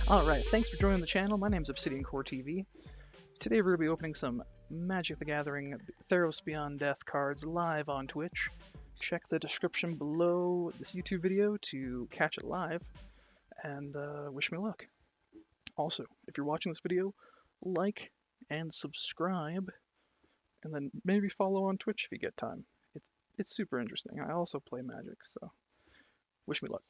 Alright, thanks for joining the channel. My name's ObsidianCoreTV. Today we're going to be opening some Magic the Gathering Theros Beyond Death cards live on Twitch. Check the description below this YouTube video to catch it live, and wish me luck. Also, if you're watching this video, like and subscribe, and then maybe follow on Twitch if you get time. It's super interesting. I also play Magic, so wish me luck.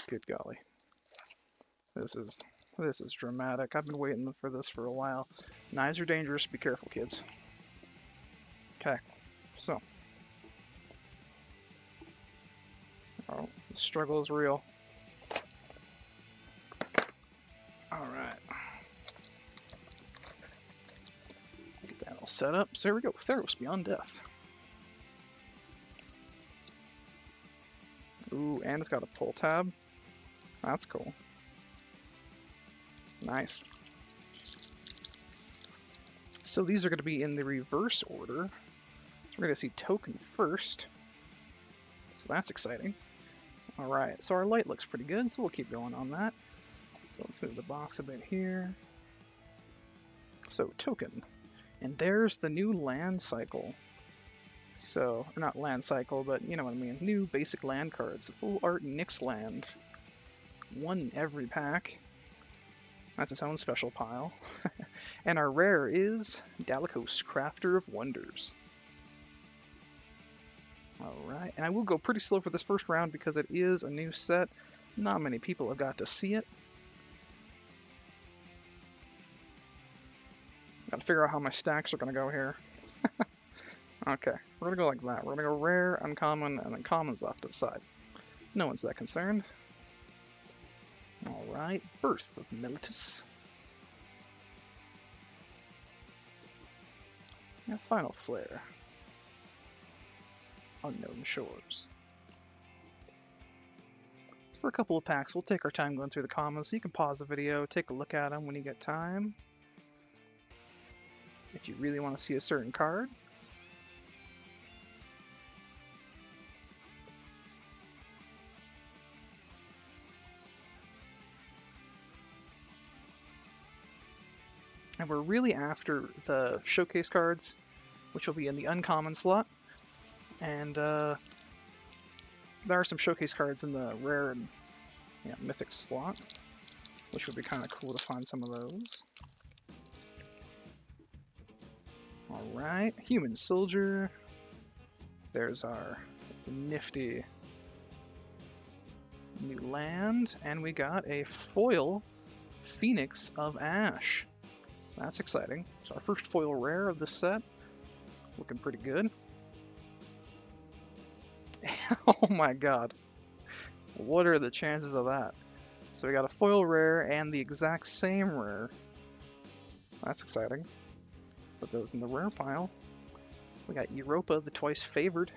Good golly. This is dramatic. I've been waiting for this for a while. Knives are dangerous. Be careful, kids. Okay, so. Oh, the struggle is real. Alright. Get that all set up. So here we go. Theros Beyond Death. Ooh, and it's got a pull tab. That's cool. Nice. So these are going to be in the reverse order. So we're going to see token first. So that's exciting. Alright, so our light looks pretty good, so we'll keep going on that. So let's move the box a bit here. So token. And there's the new land cycle. So, or not land cycle, but you know what I mean. New basic land cards. The full art Nyx land. One in every pack. That's its own special pile. And our rare is Dalikos, Crafter of Wonders. Alright, and I will go pretty slow for this first round because it is a new set. Not many people have got to see it. Gotta figure out how my stacks are gonna go here. Okay, we're gonna go like that. We're gonna go rare, uncommon, and then commons off to the side. No one's that concerned. Alright, Birth of Militus. And Final Flare. Unknown Shores. For a couple of packs, we'll take our time going through the commons, so you can pause the video, take a look at them when you get time. If you really want to see a certain card. And we're really after the showcase cards, which will be in the uncommon slot. And there are some showcase cards in the rare and mythic slot, which would be kind of cool to find some of those. Alright, Human Soldier. There's our nifty new land. And we got a foil Phoenix of Ash. That's exciting. It's our first foil rare of this set. Looking pretty good. Oh my god. What are the chances of that? So we got a foil rare and the exact same rare. That's exciting. Put those in the rare pile. We got Europa, the twice favored.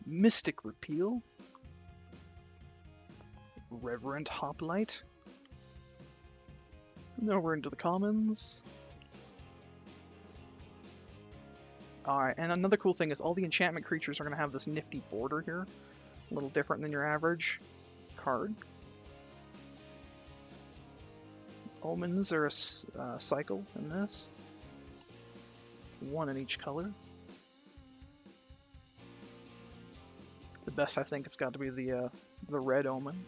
Mystic Repeal. Reverent Hoplite. Now we're into the commons. Alright, and another cool thing is all the enchantment creatures are going to have this nifty border here. A little different than your average card. Omens are a cycle in this. One in each color. The best, I think, it's got to be the red omen.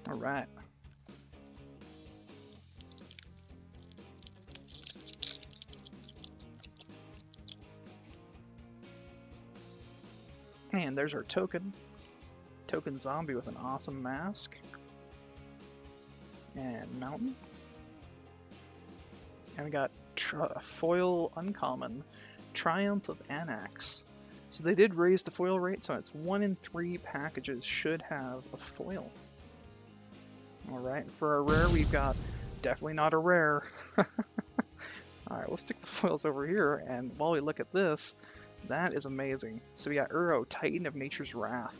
Alright. And there's our token. Token zombie with an awesome mask. And mountain. And we got foil uncommon. Triumph of Anax. So they did raise the foil rate, so it's 1 in 3 packages should have a foil. Alright, for our rare, we've got definitely not a rare. Alright, we'll stick the foils over here, and while we look at this, that is amazing. So we got Uro, Titan of Nature's Wrath.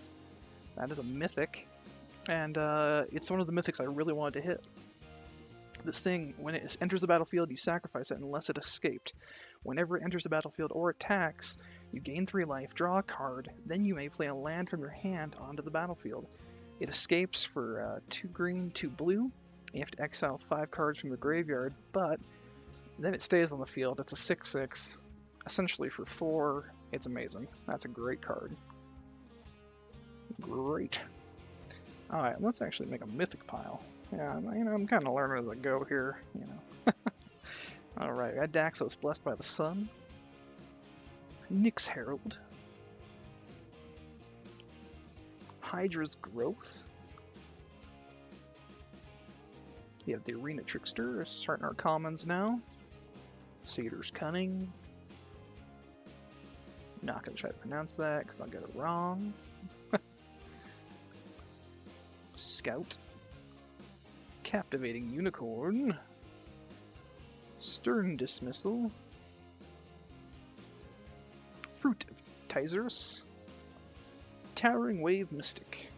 That is a mythic, and it's one of the mythics I really wanted to hit. This thing, when it enters the battlefield, you sacrifice it unless it escaped. Whenever it enters the battlefield or attacks, you gain 3 life, draw a card, then you may play a land from your hand onto the battlefield. It escapes for 2 green, 2 blue. You have to exile 5 cards from the graveyard, but then it stays on the field. It's a 6/6, essentially for 4. It's amazing. That's a great card. Great. Alright, let's actually make a mythic pile. Yeah, I'm kind of learning as I go here, Alright, we got Daxos, Blessed by the Sun. Nyx Herald. Hydra's Growth. You have the Arena Trickster, starting our commons now. Satyr's Cunning. Not going to try to pronounce that because I'll get it wrong. Scout. Captivating Unicorn. Stern Dismissal. Fruit of Theros. Towering Wave Mystic.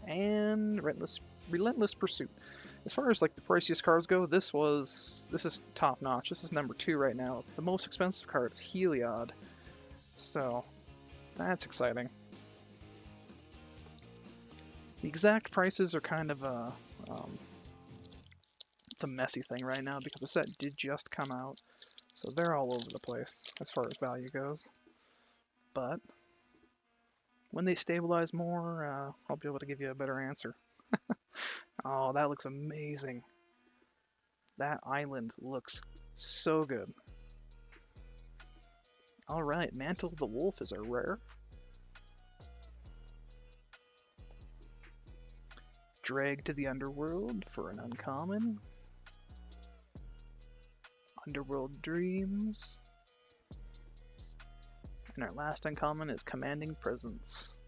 And Relentless Pursuit. As far as like the priciest cards go, this is top notch. This is number 2 right now. The most expensive card is Heliod. So that's exciting. The exact prices are kind of it's a messy thing right now because the set did just come out, so they're all over the place as far as value goes. But when they stabilize more, I'll be able to give you a better answer. Oh, that looks amazing. That island looks so good. Alright, Mantle of the Wolf is our rare. Drag to the Underworld for an uncommon. Underworld Dreams. And our last uncommon is Commanding Presence.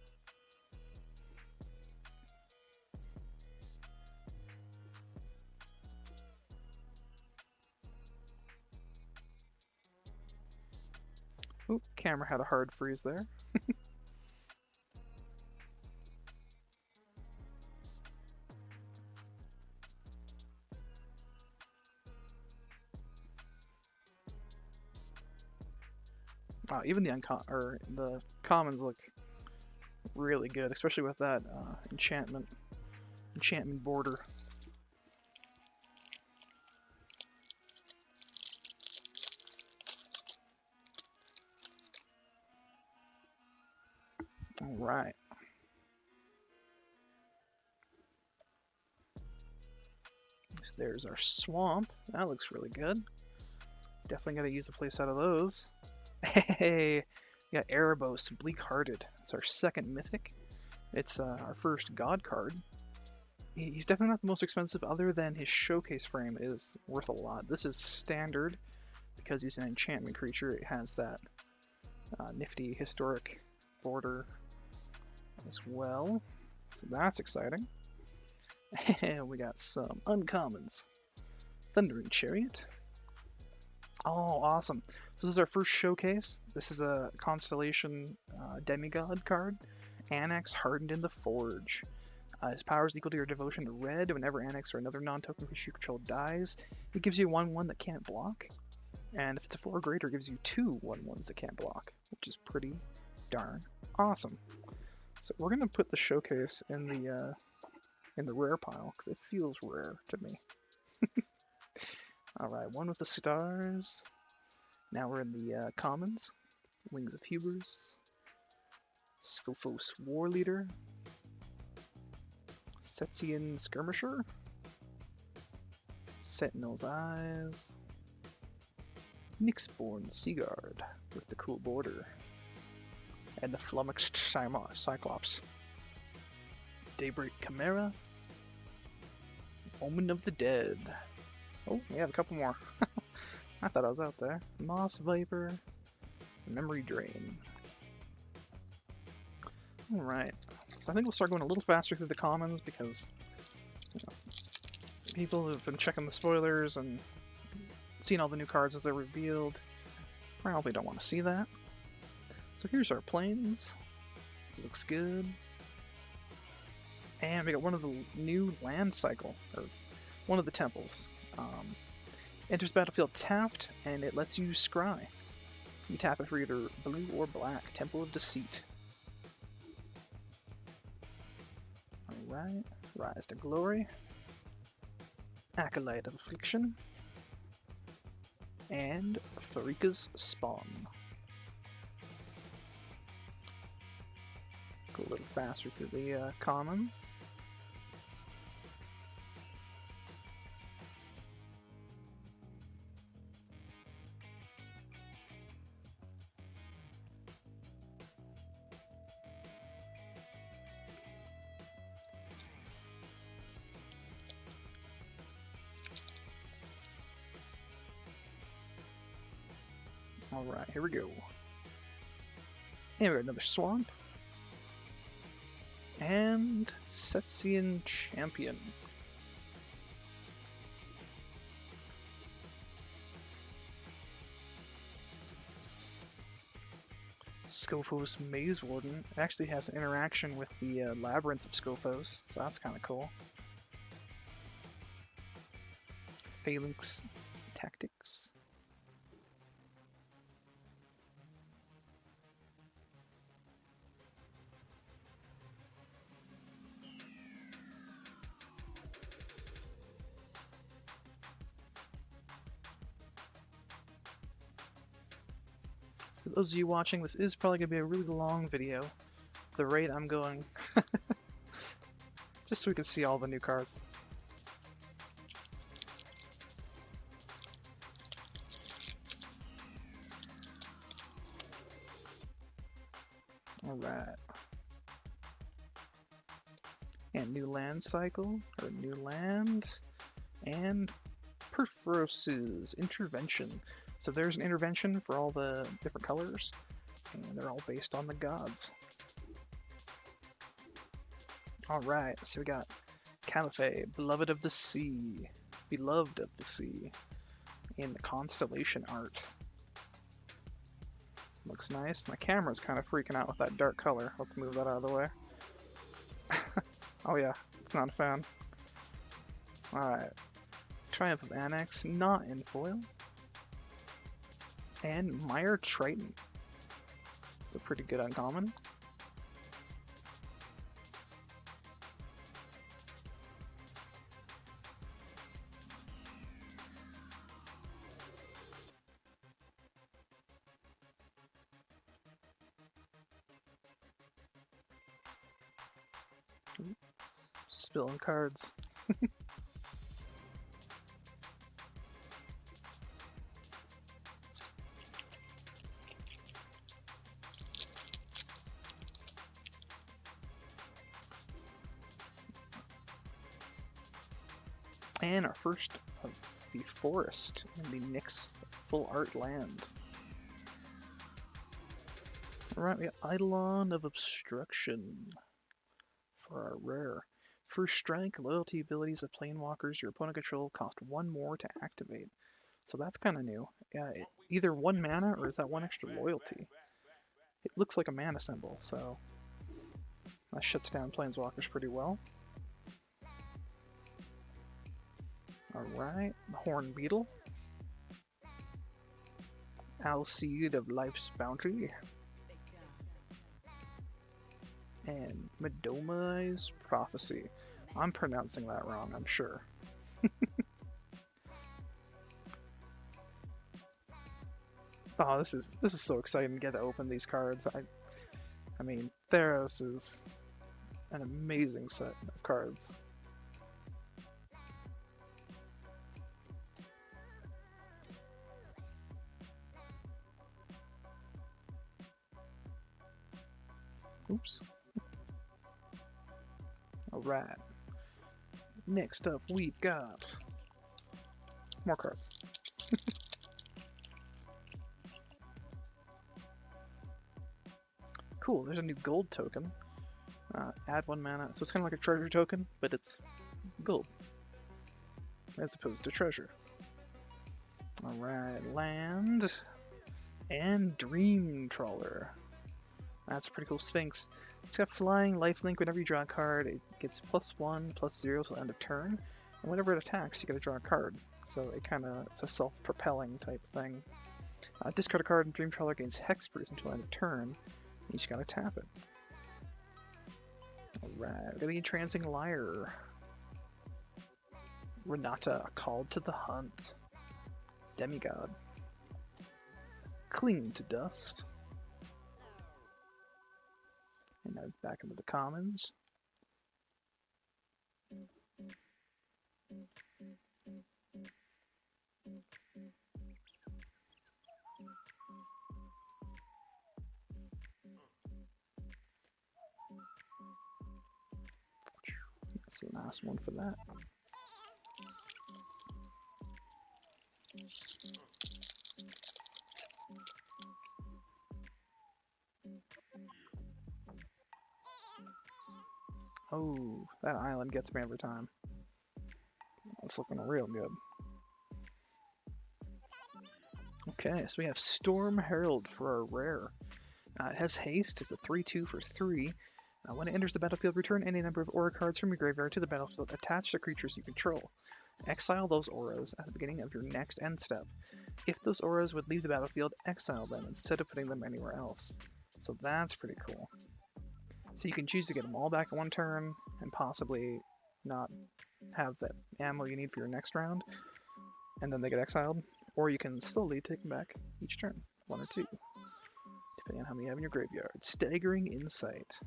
Oop, camera had a hard freeze there. Even the commons look really good, especially with that enchantment border. All right. There's our swamp. That looks really good. Definitely gotta use a place out of those. Hey, we got Erebos, Bleak-Hearted. It's our second mythic. It's our first god card. He's definitely not the most expensive, other than his showcase frame is worth a lot. This is standard because he's an enchantment creature. It has that nifty historic border as well. So that's exciting. And we got some uncommons. Thundering Chariot. Oh, awesome. So this is our first showcase. This is a Constellation Demigod card. Annex Hardened in the Forge. His power is equal to your devotion to red. Whenever Annex or another non-token creature you control dies, it gives you 1/1 that can't block. And if it's a 4 or greater, it gives you 2 1/1s that can't block, which is pretty darn awesome. So we're gonna put the showcase in the rare pile because it feels rare to me. All right, One with the Stars. Now we're in the commons. Wings of Hubris. Scophos War Leader. Setzian Skirmisher. Sentinel's Eyes. Nyxborn Seaguard with the cool border. And the Flummoxed Cyclops. Daybreak Chimera. Omen of the Dead. Oh, we have a couple more. I thought I was out there. Moss Viper. Memory Drain. Alright. I think we'll start going a little faster through the commons because people have been checking the spoilers and seeing all the new cards as they're revealed. Probably don't want to see that. So here's our plains. Looks good. And we got one of the new land cycle, or one of the temples. Enters battlefield tapped, and it lets you scry. You tap it for either blue or black. Temple of Deceit. Alright, Rise to Glory. Acolyte of Affliction. And Farika's Spawn. Go a little faster through the commons. Alright, here we go. And we got another swamp. And Setzian Champion. Scophos Maze Warden. It actually has an interaction with the Labyrinth of Scophos, so that's kind of cool. Phalanx Tactics. For those of you watching, this is probably going to be a really long video. The rate I'm going. Just so we can see all the new cards. Alright. And new land cycle, or new land, and Theros' intervention. So there's an intervention for all the different colors, and they're all based on the gods. Alright, so we got Caliphate, Beloved of the Sea, in the constellation art. Looks nice. My camera's kind of freaking out with that dark color. Let's move that out of the way. Oh yeah, it's not a fan. Alright. Triumph of Annex, not in foil. And Mire Triton. It's a pretty good uncommon. Spilling cards. And our first of the forest in the Nyx full art land. Alright, we got Eidolon of Obstruction for our rare. First strike, loyalty abilities of Planewalkers your opponent control cost 1 more to activate. So that's kind of new. Either 1 mana or is that 1 extra loyalty? It looks like a mana symbol, so that shuts down Planeswalkers pretty well. Alright, the Horn Beetle. Alseed of Life's Bounty. And Medoma's Prophecy. I'm pronouncing that wrong, I'm sure. Oh, this is so exciting to get to open these cards. I mean, Theros is an amazing set of cards. Oops. Alright. Next up, we've got more cards. Cool, there's a new gold token. Add 1 mana. So it's kind of like a treasure token, but it's gold. As opposed to treasure. Alright, land. And Dream Trawler. That's a pretty cool Sphinx. It's got flying, lifelink. Whenever you draw a card, it gets +1, +0 till the end of turn. And whenever it attacks, you gotta draw a card. so it's a self-propelling type thing. Discard a card and Dream Traveler gains hexproof until end of turn. You just gotta tap it. Alright, we're gonna be Entrancing Lyre. Renata, called to the hunt. Demigod. Cling to Dust. And now back into the commons. That's the last one for that. Oh, that island gets me every time. It's looking real good. Okay, so we have Storm Herald for our rare. It has haste, it's a 3/2 for 3. When it enters the battlefield, return any number of aura cards from your graveyard to the battlefield attached to creatures you control. Exile those auras at the beginning of your next end step. If those auras would leave the battlefield, exile them instead of putting them anywhere else. So that's pretty cool. So you can choose to get them all back in one turn and possibly not have that ammo you need for your next round, and then they get exiled, or you can slowly take them back each turn, 1 or 2, depending on how many you have in your graveyard. Staggering Insight.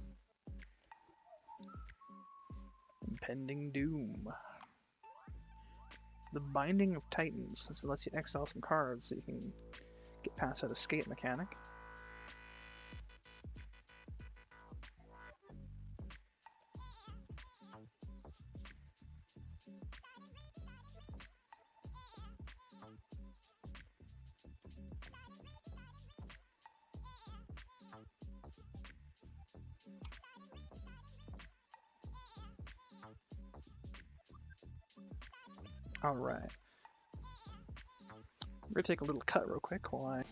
Impending Doom. The Binding of Titans. This lets you exile some cards so you can get past that escape mechanic. Alright. We're gonna take a little cut real quick while I...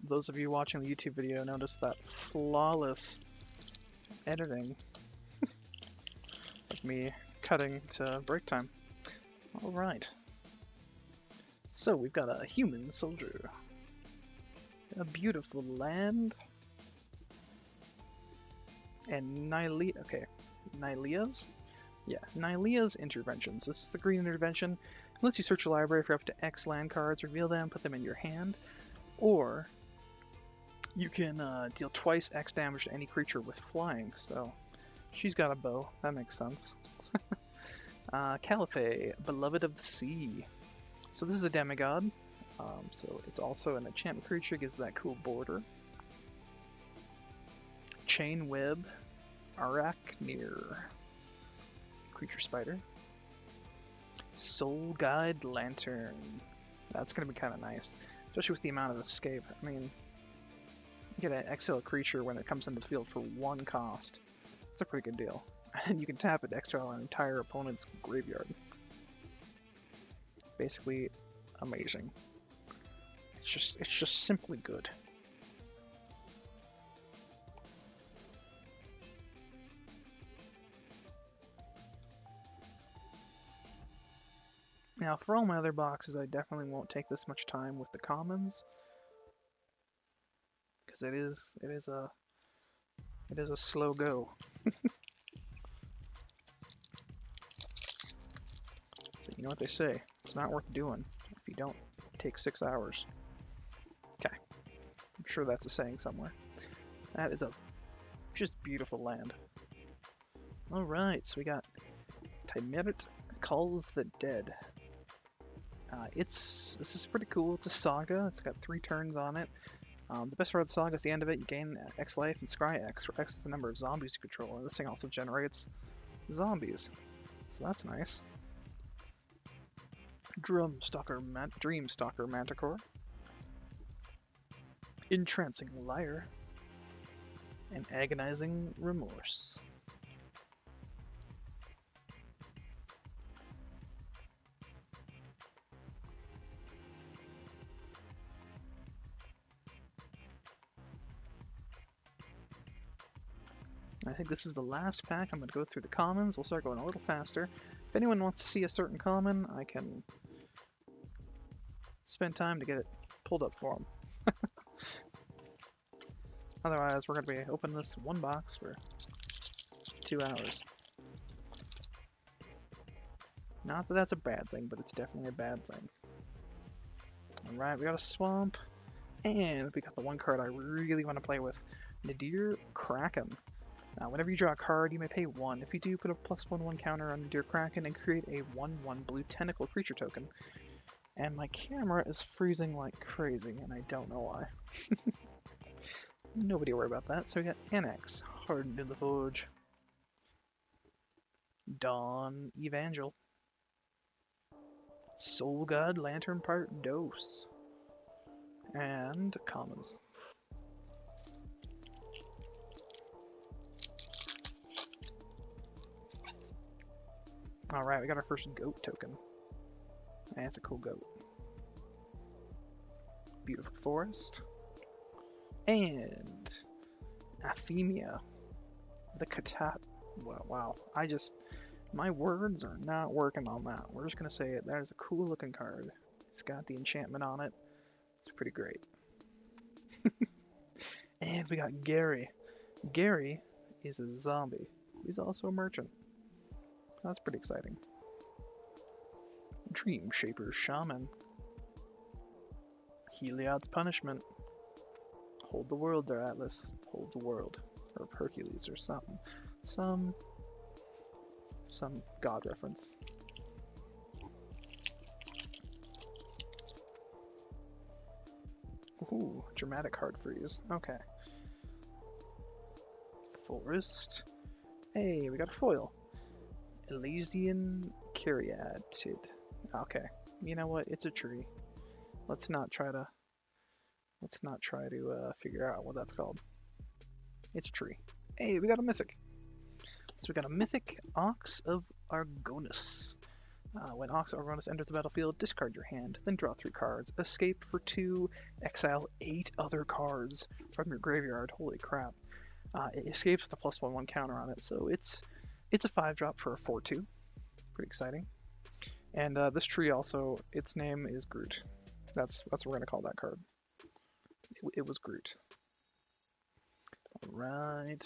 Those of you watching the YouTube video notice that flawless editing of me cutting to break time. Alright. So we've got a human soldier. A beautiful land. And Nylea's? Yeah, Nylea's Interventions. This is the green intervention. It lets you search your library for up to X land cards, reveal them, put them in your hand, or you can deal twice X damage to any creature with flying, so she's got a bow. That makes sense. Caliphate, Beloved of the Sea. So this is a demigod, so it's also an enchantment creature, gives that cool border. Chain Web, Arachnir, Creature Spider, Soul Guide Lantern. That's going to be kind of nice, especially with the amount of escape. I mean, you get an exile creature when it comes into the field for 1 cost. That's a pretty good deal. And you can tap it to exile an entire opponent's graveyard. Basically, amazing. It's just simply good. Now, for all my other boxes, I definitely won't take this much time with the commons, because it is a slow go. You know what they say? It's not worth doing if you don't take 6 hours. Okay, I'm sure that's a saying somewhere. That is a just beautiful land. All right, so we got Timerit Calls the Dead. This is pretty cool. It's a saga. It's got 3 turns on it. The best part of the saga is the end of it. You gain X life and scry X, where X is the number of zombies you control, and this thing also generates zombies. So that's nice. Dreamstalker Manticore. Entrancing Lyre. And Agonizing Remorse. I think this is the last pack. I'm going to go through the commons. We'll start going a little faster. If anyone wants to see a certain common, I can spend time to get it pulled up for them. Otherwise, we're going to be opening this one box for 2 hours. Not that that's a bad thing, but it's definitely a bad thing. Alright, we got a swamp, and we got the one card I really want to play with, Nadir Kraken. Now, whenever you draw a card, you may pay 1. If you do, put a +1/1 counter on Nadir Kraken and create a 1/1 blue tentacle creature token. And my camera is freezing like crazy, and I don't know why. Nobody worry about that. So we got Annex, Hardened in the Forge, Dawn Evangel, Soul God Lantern Part Dose, and commons. Alright, we got our first goat token. That's a cool goat. Beautiful forest. And Athemia. The Katat. Wow. My words are not working on that. We're just going to say it. That is a cool looking card. It's got the enchantment on it. It's pretty great. And we got Gary. Gary is a zombie. He's also a merchant. That's pretty exciting. Dream Shaper Shaman. Heliod's Punishment. Hold the world there, Atlas. Hold the world. Or Hercules or something. Some god reference. Ooh, dramatic card freeze. Okay. Forest. Hey, we got a foil. Elysian Caryatid. Okay. You know what? It's a tree. Let's not try to figure out what that's called. It's a tree. Hey, we got a mythic. So we got a mythic Ox of Argonus. When Ox of Argonus enters the battlefield, discard your hand, then draw 3 cards. Escape for 2, exile 8 other cards from your graveyard. Holy crap. It escapes with a +1/1 counter on it, so it's a 5-drop for a 4/2. Pretty exciting. And this tree also, its name is Groot. That's what we're going to call that card. It was Groot. Alright.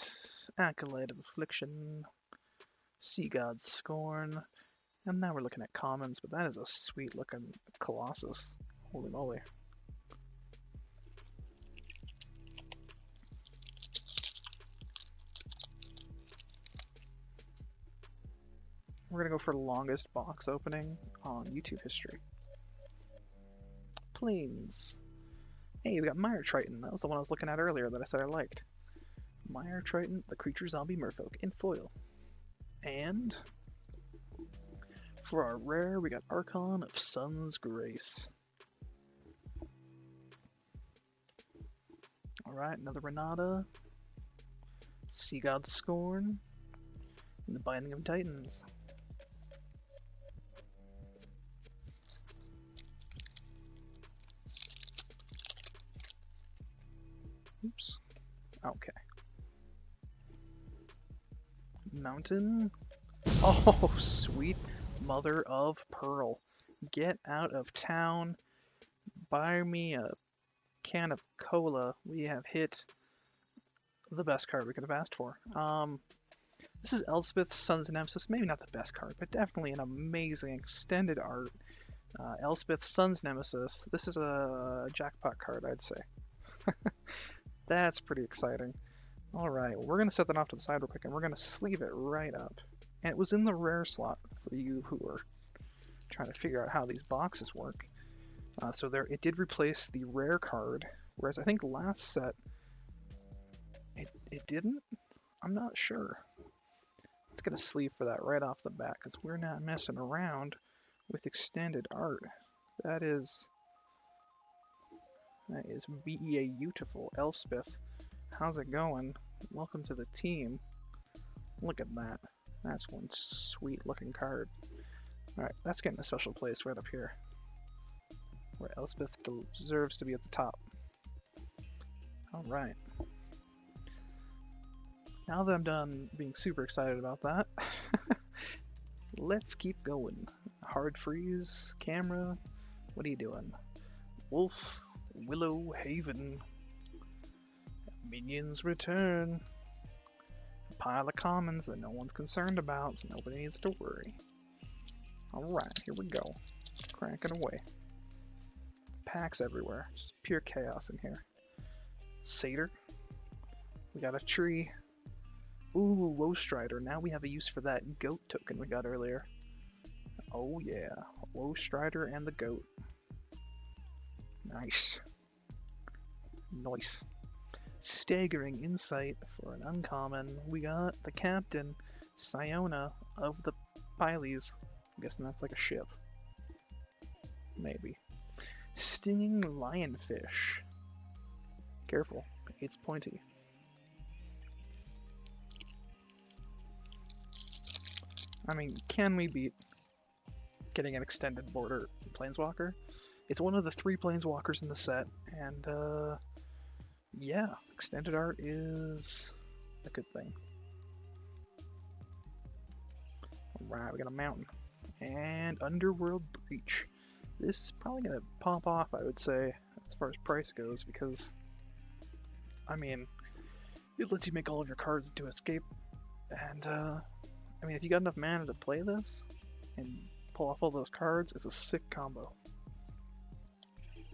Acolyte of Affliction. Sea God's Scorn. And now we're looking at commons, but that is a sweet looking Colossus. Holy moly. We're going to go for longest box opening on YouTube history. Plains. Hey, we got Mire Triton. That was the one I was looking at earlier that I said I liked. Mire Triton, the creature zombie merfolk in foil. And for our rare, we got Archon of Sun's Grace. Alright, another Renata. Sea God's Scorn. And the Binding of Titans. Oops. Okay. Mountain. Oh, sweet mother of pearl. Get out of town. Buy me a can of cola. We have hit the best card we could have asked for. This is Elspeth, Sun's Nemesis. Maybe not the best card, but definitely an amazing extended art. Elspeth, Sun's Nemesis. This is a jackpot card, I'd say. That's pretty exciting. Alright, we're going to set that off to the side real quick, and we're going to sleeve it right up. And it was in the rare slot for you who are trying to figure out how these boxes work. So there, it did replace the rare card, whereas I think last set, it didn't? I'm not sure. Let's get a sleeve for that right off the bat, because we're not messing around with extended art. That is beautiful. Elspeth, how's it going? Welcome to the team. Look at that. That's one sweet looking card. Alright, that's getting a special place right up here, where Elspeth deserves to be at the top. Alright. Now that I'm done being super excited about that, let's keep going. Hard freeze, camera, what are you doing? Wolf, Willow Haven. Minions return. A pile of commons that no one's concerned about, so nobody needs to worry. Alright, here we go. Cranking away. Packs everywhere. Just pure chaos in here. Satyr. We got a tree. Ooh, Woe Strider. Now we have a use for that goat token we got earlier. Oh yeah. Woe Strider and the goat. Nice. Nice. Staggering insight for an uncommon. We got the captain, Siona of the Piles. I'm guessing that's like a ship. Maybe. Stinging lionfish. Careful, it's pointy. I mean, can we beat getting an extended border planeswalker? It's one of the 3 planeswalkers in the set, and yeah, extended art is a good thing. Alright, we got a mountain. And Underworld Breach. This is probably going to pop off, I would say, as far as price goes, because, I mean, it lets you make all of your cards to escape. And, I mean, if you got enough mana to play this, and pull off all those cards, it's a sick combo.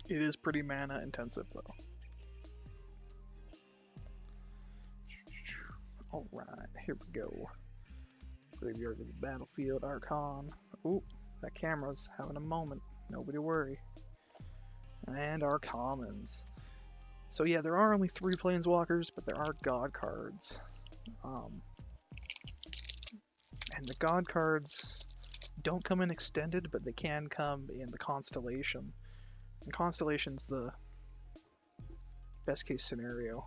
It is pretty mana intensive, though. Alright, here we go. Graveyard of the Battlefield, Archon. Ooh, that camera's having a moment. Nobody worry. And our commons. So yeah, there are only 3 planeswalkers, but there are god cards. And the god cards don't come in extended, but they can come in the Constellation. And Constellation's the best case scenario.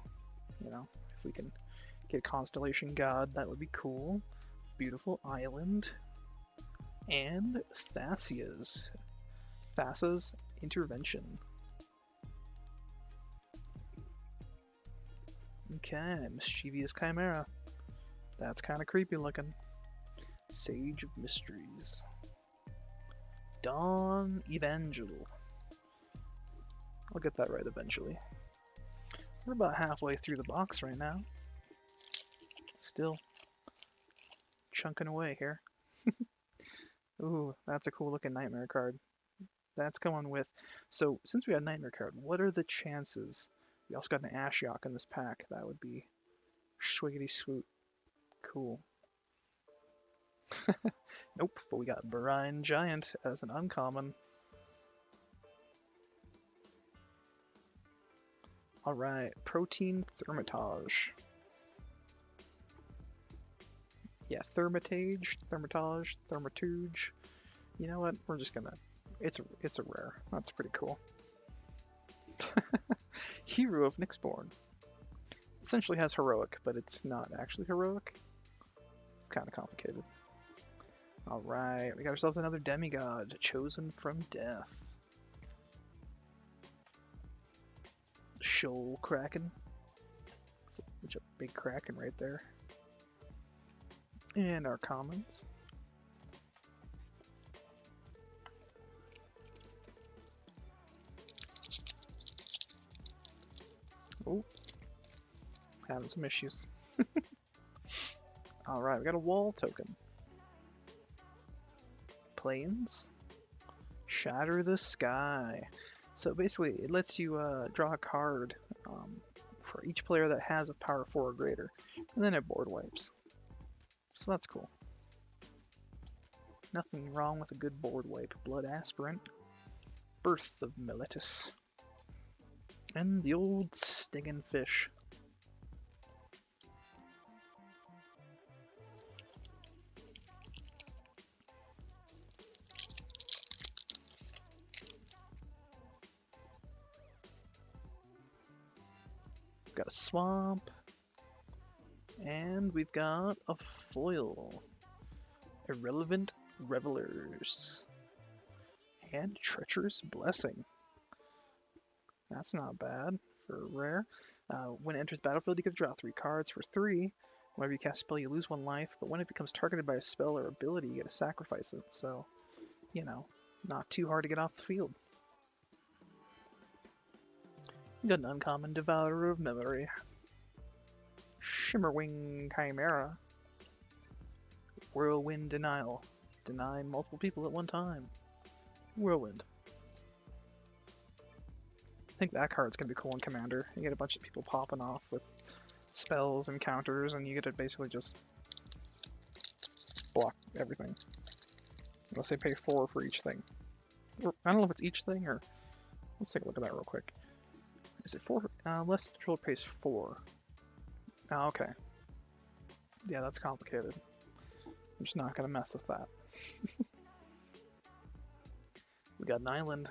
You know, if we can get Constellation God, that would be cool. Beautiful Island. And Thasia's Intervention. Okay, Mischievous Chimera. That's kind of creepy looking. Sage of Mysteries. Dawn Evangel. I'll get that right eventually. We're about halfway through the box right now. Still chunking away here. Ooh, that's a cool looking Nightmare card. That's coming with... So, since we got a Nightmare card, what are the chances? We also got an Ashiok in this pack. That would be swiggity swoot. Cool. Nope, but we got Brine Giant as an uncommon. Alright, Protein Thermitage. Yeah, Thermitage. You know what? We're just gonna... It's a rare. That's pretty cool. Hero of Nyxborn. Essentially has heroic, but it's not actually heroic. Kind of complicated. Alright, we got ourselves another demigod, chosen from death. Shoal Kraken. Such a big Kraken right there. And our commons. Oh, having some issues. Alright, we got a wall token. Plains. Shatter the Sky. So basically, it lets you draw a card for each player that has a power 4 or greater, and then it board wipes. So that's cool. Nothing wrong with a good board wipe. Blood Aspirant. Birth of Meletis. And the old stinging fish. We've got a swamp. And we've got a foil. Irrelevant Revelers. And Treacherous Blessing. That's not bad for rare. When it enters battlefield, you can draw 3 cards for 3. Whenever you cast a spell, you lose 1 life, but when it becomes targeted by a spell or ability, you get to sacrifice it. So, you know, not too hard to get off the field. You got an uncommon Devourer of Memory. Shimmerwing Chimera. Whirlwind Denial. Deny multiple people at one time. Whirlwind. I think that card's gonna be cool in Commander. You get a bunch of people popping off with spells and counters, and you get to basically just block everything. Unless they pay 4 for each thing. Or, I don't know if it's each thing, or... Let's take a look at that real quick. Is it 4? Less controller pays 4. Oh, okay. Yeah, that's complicated. I'm just not gonna mess with that. We got an island.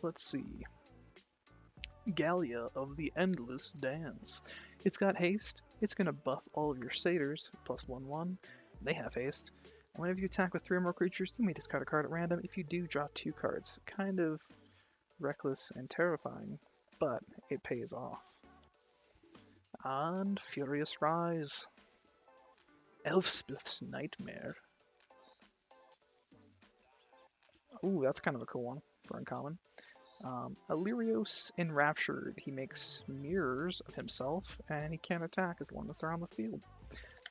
Let's see. Gallia of the Endless Dance. It's got haste. It's gonna buff all of your satyrs, plus 1/1. They have haste. Whenever you attack with 3 or more creatures, you may discard a card at random. If you do, draw 2 cards. Kind of reckless and terrifying, but it pays off. And Furious Rise. Elspeth's Nightmare. Ooh, that's kind of a cool one for uncommon. Illyrios Enraptured. He makes mirrors of himself, and he can't attack as long as they're on the field.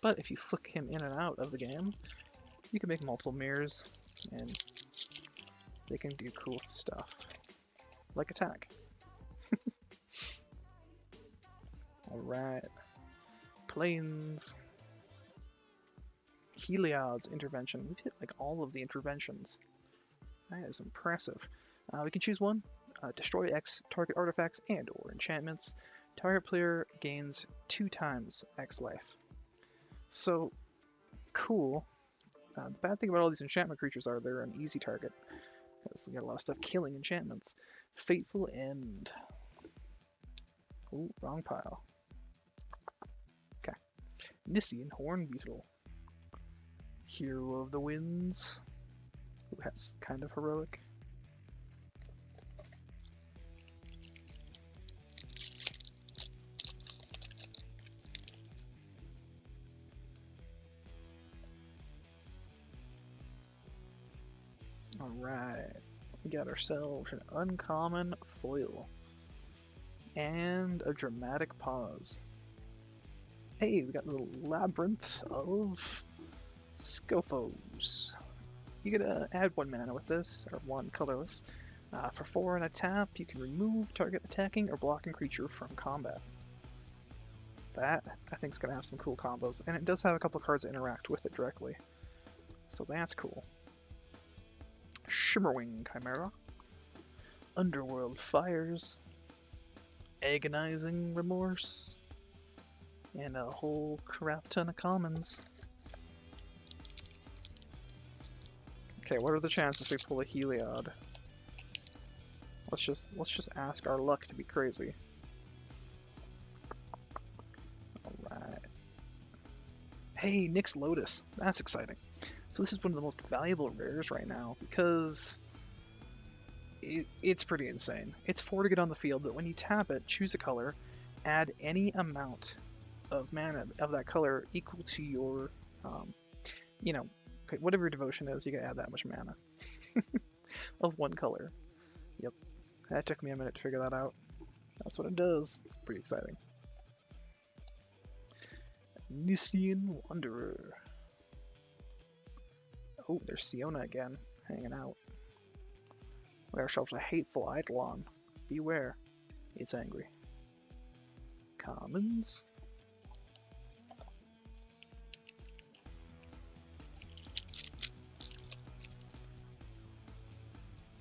But if you flick him in and out of the game, you can make multiple mirrors, and they can do cool stuff. Like attack. Alright. Plains. Heliod's Intervention. We hit like all of the interventions. That is impressive. We can choose one. Destroy X target artifacts and or enchantments. Target player gains 2 times X life. So, cool. The bad thing about all these enchantment creatures are they're an easy target. Because you got a lot of stuff killing enchantments. Fateful End. Ooh, wrong pile. Okay. Nissian Horn Beetle. Hero of the Winds. Who has kind of heroic. Alright, we got ourselves an uncommon foil. And a dramatic pause. Hey, we got a little labyrinth of Scophos. You get to add 1 mana with this, or 1 colorless. For 4 and a tap, you can remove target attacking or blocking creature from combat. That, I think, is going to have some cool combos, and it does have a couple of cards that interact with it directly. So that's cool. Shimmerwing Chimera. Underworld Fires. Agonizing Remorse. And a whole crap ton of commons. Okay, what are the chances we pull a Heliod? Let's just ask our luck to be crazy. Alright. Hey, Nyx Lotus. That's exciting. So this is one of the most valuable rares right now because it's pretty insane. It's 4 to get on the field, but when you tap it, choose a color, add any amount of mana of that color equal to your, you know, whatever your devotion is, you can add that much mana of 1 color. Yep, that took me a minute to figure that out. That's what it does. It's pretty exciting. Nissian Wanderer. Oh, there's Siona again, hanging out. We have ourselves a hateful Eidolon. Beware, it's angry. Commons.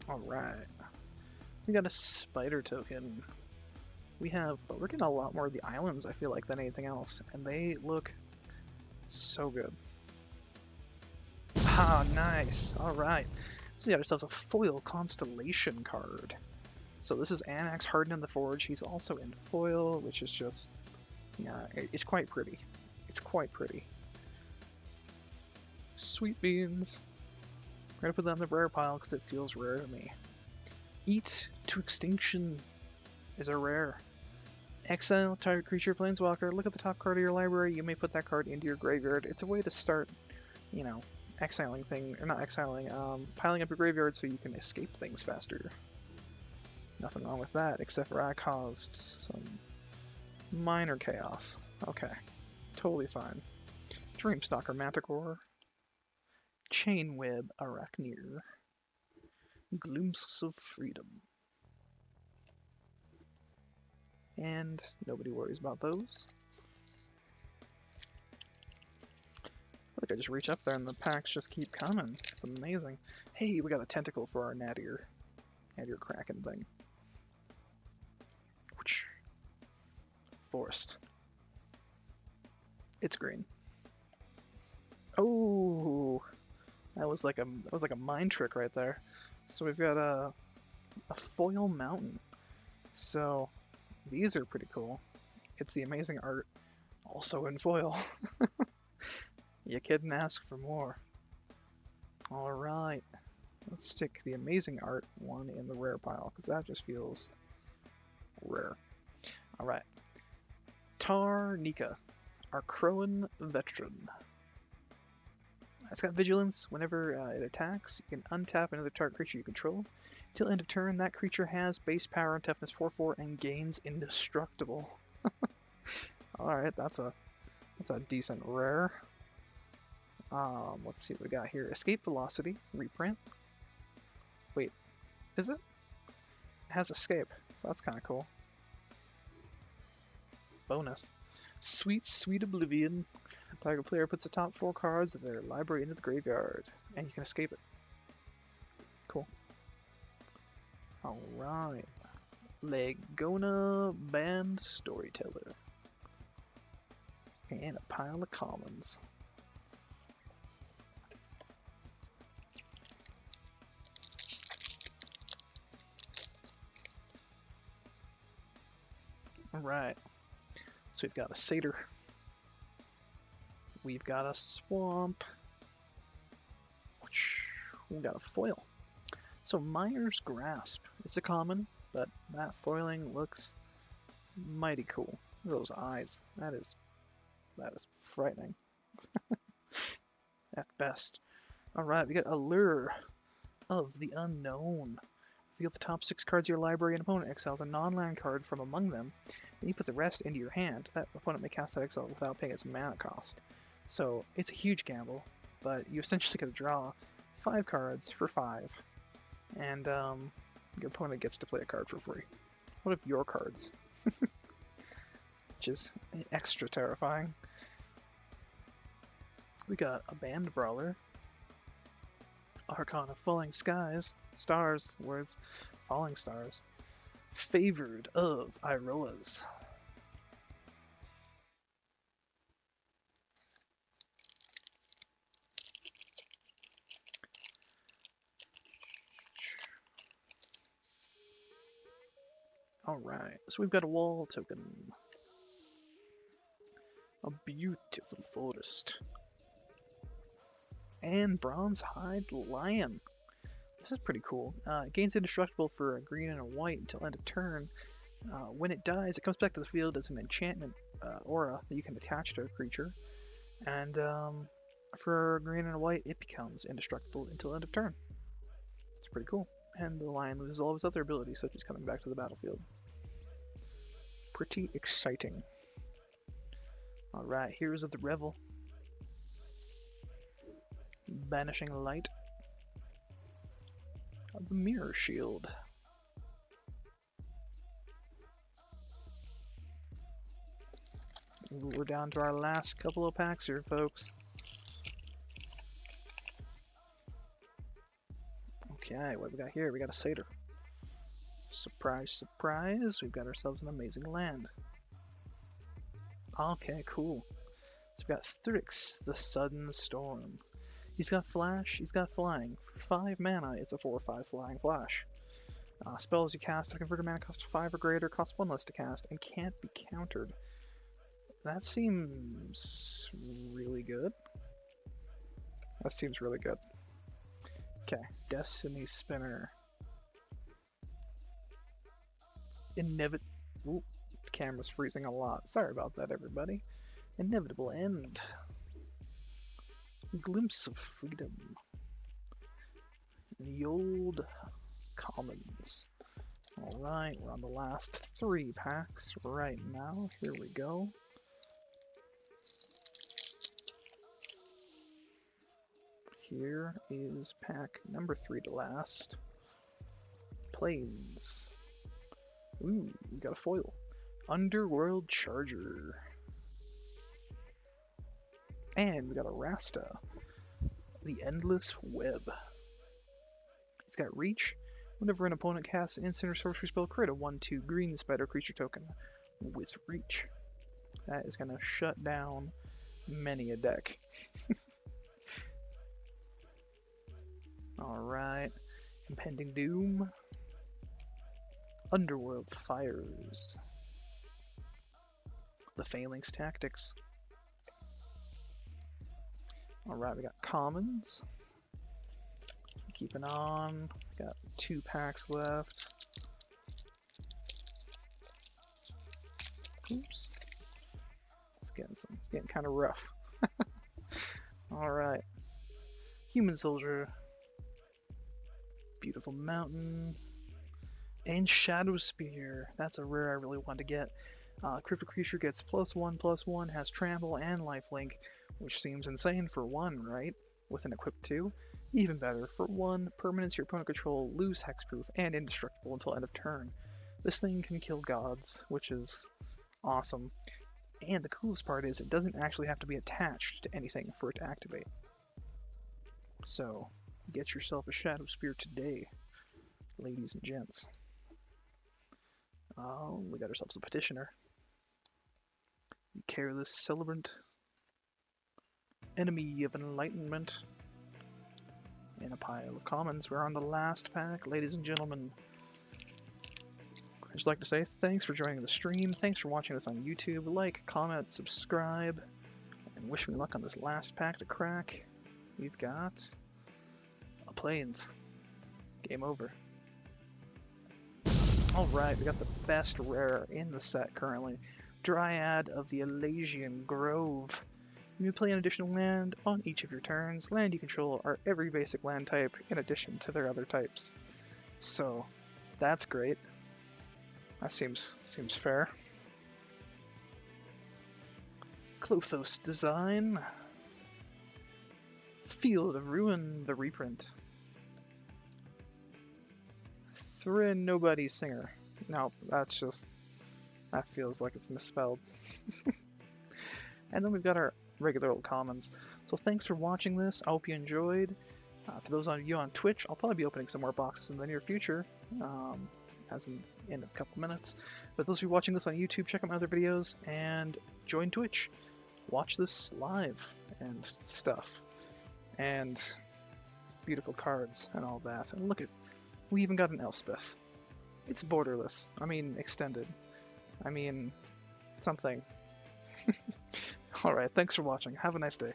Alright. We got a spider token. We're getting a lot more of the islands, I feel like, than anything else, and they look so good. Ah, nice. Alright. So we got ourselves a foil constellation card. So this is Anax Hardened in the Forge. He's also in foil, which is just, yeah, it's quite pretty. It's quite pretty. Sweet beans. We're gonna put that in the rare pile because it feels rare to me. Eat to Extinction is a rare. Exile target creature planeswalker. Look at the top card of your library. You may put that card into your graveyard. It's a way to start, you know, exiling thing, or not exiling, piling up your graveyard so you can escape things faster. Nothing wrong with that, except for I caused some minor chaos. Okay, totally fine. Dreamstalker Manticore, Chainweb Arachneer, Glimpse of Freedom. And nobody worries about those. Look, I just reach up there and the packs just keep coming. It's amazing. Hey, we got a tentacle for our Nadir Kraken thing. Forest. It's green. Oh, that was like a mind trick right there. So we've got a foil mountain. So these are pretty cool. It's the amazing art, also in foil. You couldn't ask for more. All right, let's stick the amazing art one in the rare pile because that just feels rare. All right, Tarnika, our Crowan veteran. It's got vigilance. Whenever it attacks, you can untap another target creature you control. Till end of turn, that creature has base power and toughness 4/4 and gains indestructible. Alright, that's a decent rare. Let's see what we got here. Escape velocity, reprint. Wait, is it? It has escape. So that's kind of cool. Bonus. Sweet, sweet oblivion. Target player puts the top 4 cards of their library into the graveyard, and you can escape it. Cool. Alright. Legona Band Storyteller. And a pile of commons. Alright. So we've got a satyr. We've got a swamp. We've got a foil. So Mire's Grasp is a common, but that foiling looks mighty cool. Look at those eyes. That is frightening. At best. Alright, we got Allure of the Unknown. Reveal the top 6 cards of your library and opponent exiles a non-land card from among them. Then you put the rest into your hand. That opponent may cast that exile without paying its mana cost. So it's a huge gamble, but you essentially get to draw 5 cards for 5. And your opponent gets to play a card for free. What if your cards? Which is extra terrifying. We got a Band Brawler, Archon of Falling Skies, Stars, words, Falling Stars, Favored of Iroas. Alright, so we've got a wall token. A beautiful forest. And Bronze Hide Lion. This is pretty cool. It gains indestructible for a green and a white until end of turn. When it dies, it comes back to the field as an enchantment aura that you can attach to a creature. And for a green and a white, it becomes indestructible until end of turn. It's pretty cool. And the lion loses all of his other abilities, such as coming back to the battlefield. Pretty exciting. Alright, Heroes of the Revel. Banishing Light. The Mirror Shield. We're down to our last couple of packs here, folks. Okay, what we got here? We got a Satyr. Surprise, surprise, we've got ourselves an amazing land. Okay, cool. So we've got Thrix, the Sudden Storm. He's got Flash, he's got Flying. For 5 mana, it's a 4/5 Flying Flash. Spells you cast to convert a mana cost 5 or greater, cost 1 less to cast, and can't be countered. That seems really good. That seems really good. Okay, Destiny Spinner. The camera's freezing a lot. Sorry about that, everybody. Inevitable end. Glimpse of freedom. The old commons. Alright, we're on the last 3 packs right now. Here we go. Here is pack number 3 to last. Planes. Ooh, we got a foil. Underworld Charger. And we got a Rasta. The Endless Web. It's got reach. Whenever an opponent casts an instant or sorcery spell, create a 1/2 green spider creature token with reach. That is going to shut down many a deck. Alright. Impending Doom. Underworld Fires. The Phalanx Tactics. Alright, we got commons. Keeping on. Got 2 packs left. Oops. It's getting kind of rough. Alright. Human Soldier. Beautiful Mountain. And Shadow Spear. That's a rare I really want to get. Cryptic creature gets +1/+1, has trample and lifelink, which seems insane for 1, right? With an equip 2. Even better, for 1, permanents your opponent control lose hexproof and indestructible until end of turn. This thing can kill gods, which is awesome. And the coolest part is it doesn't actually have to be attached to anything for it to activate. So, get yourself a Shadow Spear today, ladies and gents. We got ourselves a Petitioner. Careless Celebrant. Enemy of Enlightenment. And a pile of commons. We're on the last pack, ladies and gentlemen. I'd just like to say thanks for joining the stream. Thanks for watching us on YouTube. Like, comment, subscribe, and wish me luck on this last pack to crack. We've got a Plains. Game over. Alright, we got the best rare in the set currently. Dryad of the Elysian Grove. You may play an additional land on each of your turns. Land you control are every basic land type in addition to their other types. So, that's great. That seems fair. Klothos design. Field of Ruin, the reprint. Thrin Nobody Singer. No, that's just... that feels like it's misspelled. And then we've got our regular old commons. So thanks for watching this. I hope you enjoyed. For those of you on Twitch, I'll probably be opening some more boxes in the near future. As in a couple minutes. But those of you watching this on YouTube, check out my other videos and join Twitch. Watch this live and stuff. And beautiful cards and all that. And look at, we even got an Elspeth. It's borderless. I mean, extended. I mean, something. Alright, thanks for watching. Have a nice day.